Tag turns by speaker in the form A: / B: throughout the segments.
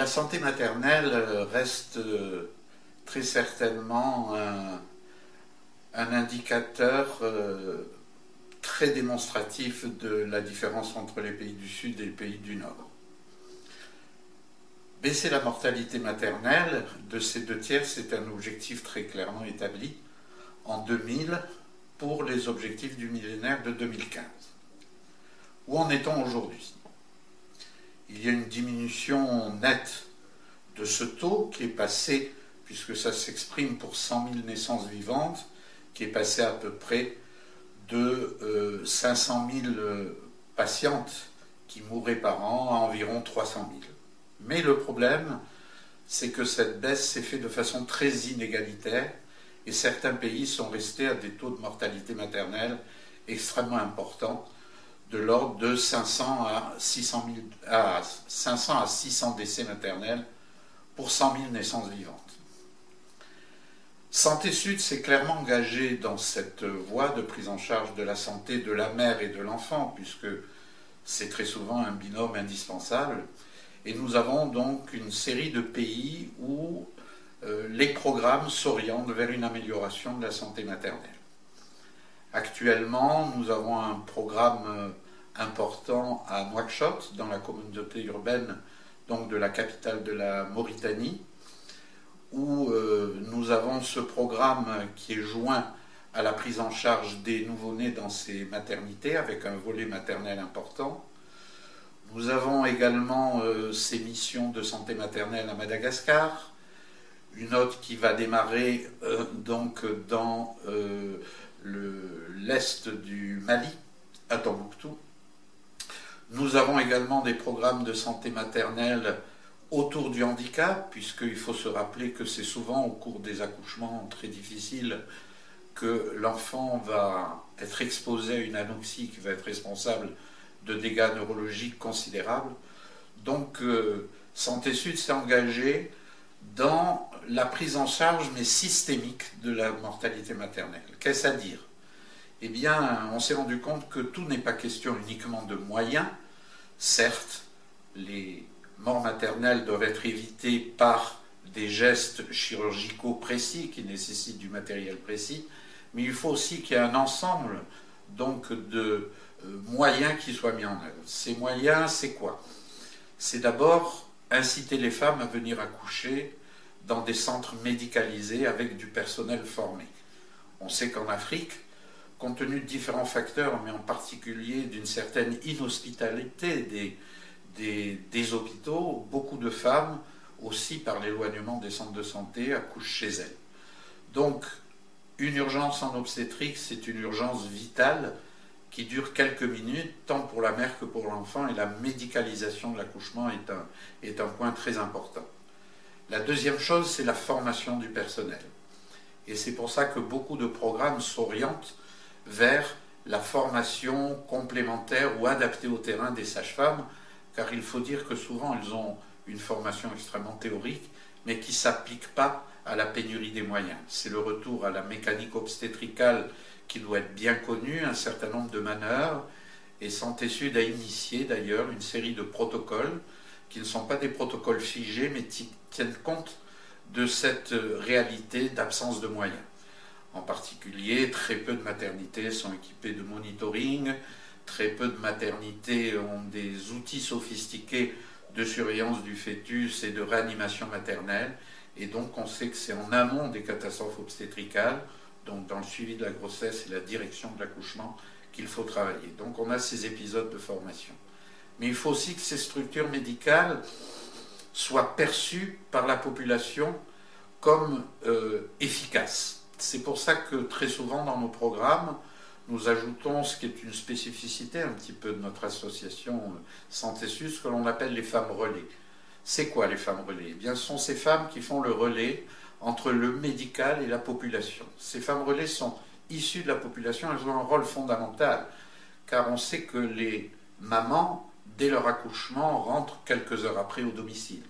A: La santé maternelle reste très certainement un indicateur très démonstratif de la différence entre les pays du Sud et les pays du Nord. Baisser la mortalité maternelle de ces 2/3, c'est un objectif très clairement établi en 2000 pour les objectifs du millénaire de 2015. Où en est-on aujourd'hui? Il y a une diminution nette de ce taux qui est passé, puisque ça s'exprime pour 100 000 naissances vivantes, qui est passé à peu près de 500 000 patientes qui mourraient par an à environ 300 000. Mais le problème, c'est que cette baisse s'est faite de façon très inégalitaire et certains pays sont restés à des taux de mortalité maternelle extrêmement importants, de l'ordre de 500 à 600 décès maternels pour 100 000 naissances vivantes. Santé Sud s'est clairement engagée dans cette voie de prise en charge de la santé de la mère et de l'enfant, puisque c'est très souvent un binôme indispensable. Et nous avons donc une série de pays où les programmes s'orientent vers une amélioration de la santé maternelle. Actuellement, nous avons un programme important à Nouakchott, dans la communauté urbaine donc de la capitale de la Mauritanie, où nous avons ce programme qui est joint à la prise en charge des nouveau-nés dans ces maternités, avec un volet maternel important. Nous avons également ces missions de santé maternelle à Madagascar, une autre qui va démarrer donc dans l'est du Mali, à Tombouctou. Nous avons également des programmes de santé maternelle autour du handicap, puisqu'il faut se rappeler que c'est souvent au cours des accouchements très difficiles que l'enfant va être exposé à une anoxie qui va être responsable de dégâts neurologiques considérables. Donc Santé Sud s'est engagée dans la prise en charge, mais systémique, de la mortalité maternelle. Qu'est-ce à dire? Eh bien, on s'est rendu compte que tout n'est pas question uniquement de moyens. Certes, les morts maternelles doivent être évitées par des gestes chirurgicaux précis qui nécessitent du matériel précis, mais il faut aussi qu'il y ait un ensemble donc de moyens qui soient mis en œuvre. Ces moyens, c'est quoi? C'est d'abord inciter les femmes à venir accoucher dans des centres médicalisés avec du personnel formé. On sait qu'en Afrique, compte tenu de différents facteurs, mais en particulier d'une certaine inhospitalité des hôpitaux, beaucoup de femmes, aussi par l'éloignement des centres de santé, accouchent chez elles. Donc, une urgence en obstétrique, c'est une urgence vitale qui dure quelques minutes, tant pour la mère que pour l'enfant, et la médicalisation de l'accouchement est un point très important. La deuxième chose, c'est la formation du personnel. Et c'est pour ça que beaucoup de programmes s'orientent vers la formation complémentaire ou adaptée au terrain des sages-femmes, car il faut dire que souvent elles ont une formation extrêmement théorique, mais qui ne s'applique pas à la pénurie des moyens. C'est le retour à la mécanique obstétricale qui doit être bien connue, un certain nombre de manœuvres, et Santé Sud a initié d'ailleurs une série de protocoles qui ne sont pas des protocoles figés, mais qui tiennent compte de cette réalité d'absence de moyens. En particulier, très peu de maternités sont équipées de monitoring, très peu de maternités ont des outils sophistiqués de surveillance du fœtus et de réanimation maternelle, et donc on sait que c'est en amont des catastrophes obstétricales, donc dans le suivi de la grossesse et la direction de l'accouchement, qu'il faut travailler. Donc on a ces épisodes de formation. Mais il faut aussi que ces structures médicales soient perçues par la population comme efficaces. C'est pour ça que très souvent dans nos programmes, nous ajoutons ce qui est une spécificité un petit peu de notre association Santé Sud, ce que l'on appelle les femmes relais. C'est quoi les femmes relais? Eh bien, ce sont ces femmes qui font le relais entre le médical et la population. Ces femmes relais sont issues de la population, elles ont un rôle fondamental, car on sait que les mamans, dès leur accouchement, rentrent quelques heures après au domicile.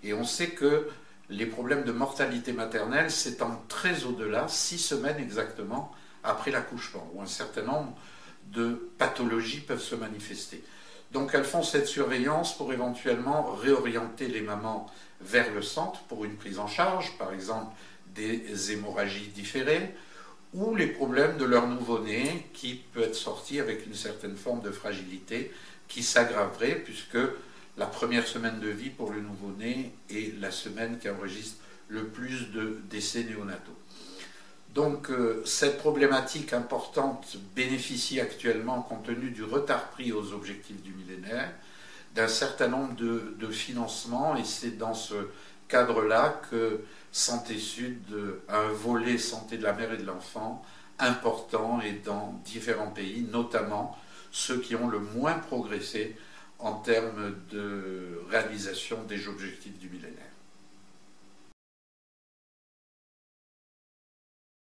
A: Et on sait que les problèmes de mortalité maternelle s'étendent très au-delà, 6 semaines exactement, après l'accouchement, où un certain nombre de pathologies peuvent se manifester. Donc elles font cette surveillance pour éventuellement réorienter les mamans vers le centre pour une prise en charge, par exemple des hémorragies différées, ou les problèmes de leur nouveau-né qui peut être sorti avec une certaine forme de fragilité qui s'aggraverait puisque la première semaine de vie pour le nouveau-né est la semaine qui enregistre le plus de décès néonataux. Donc cette problématique importante bénéficie actuellement, compte tenu du retard pris aux objectifs du millénaire, d'un certain nombre de financements, et c'est dans ce cadre-là que Santé Sud a un volet santé de la mère et de l'enfant important et dans différents pays, notamment ceux qui ont le moins progressé en termes de réalisation des objectifs du millénaire.